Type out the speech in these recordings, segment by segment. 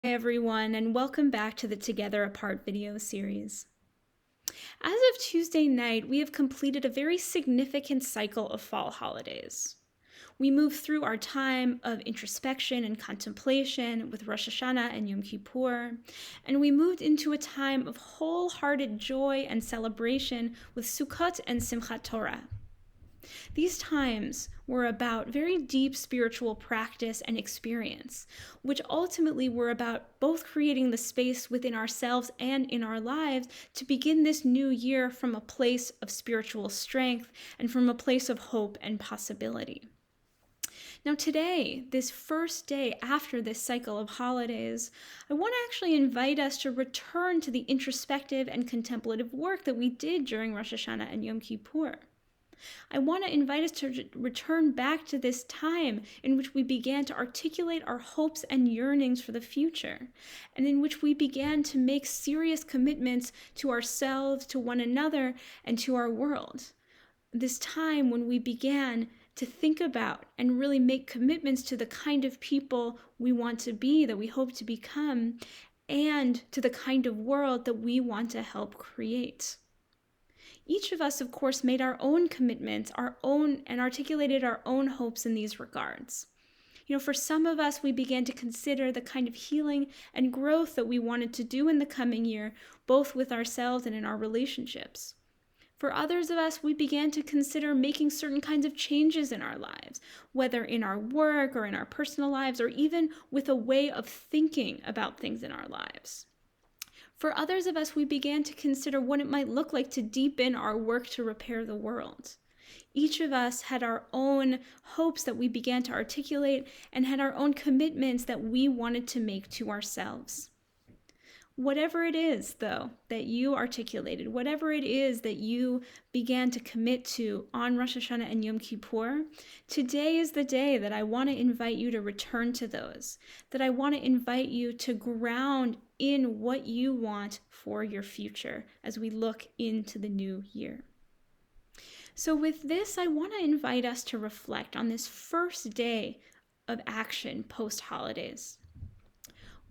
Hey everyone, and welcome back to the Together Apart video series. As of Tuesday night, we have completed a very significant cycle of fall holidays. We moved through our time of introspection and contemplation with Rosh Hashanah and Yom Kippur, and we moved into a time of wholehearted joy and celebration with Sukkot and Simchat Torah. These times were about very deep spiritual practice and experience, which ultimately were about both creating the space within ourselves and in our lives to begin this new year from a place of spiritual strength and from a place of hope and possibility. Now today, this first day after this cycle of holidays, I want to actually invite us to return to the introspective and contemplative work that we did during Rosh Hashanah and Yom Kippur. I want to invite us to return back to this time in which we began to articulate our hopes and yearnings for the future, and in which we began to make serious commitments to ourselves, to one another, and to our world. This time when we began to think about and really make commitments to the kind of people we want to be, that we hope to become, and to the kind of world that we want to help create. Each of us, of course, made our own commitments, and articulated our own hopes in these regards. For some of us, we began to consider the kind of healing and growth that we wanted to do in the coming year, both with ourselves and in our relationships. For others of us, we began to consider making certain kinds of changes in our lives, whether in our work or in our personal lives, or even with a way of thinking about things in our lives. For others of us, we began to consider what it might look like to deepen our work to repair the world. Each of us had our own hopes that we began to articulate and had our own commitments that we wanted to make to ourselves. Whatever it is, though, that you articulated, whatever it is that you began to commit to on Rosh Hashanah and Yom Kippur, today is the day that I want to invite you to return to those, that I want to invite you to ground in what you want for your future as we look into the new year. So with this, I want to invite us to reflect on this first day of action post-holidays.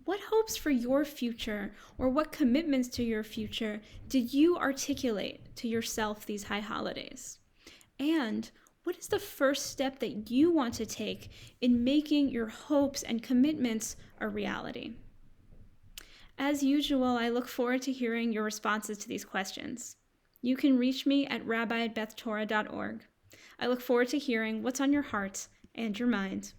What hopes for your future, or what commitments to your future did you articulate to yourself these high holidays? And what is the first step that you want to take in making your hopes and commitments a reality? As usual, I look forward to hearing your responses to these questions. You can reach me at rabbi@bethtorah.org. I look forward to hearing what's on your heart and your mind.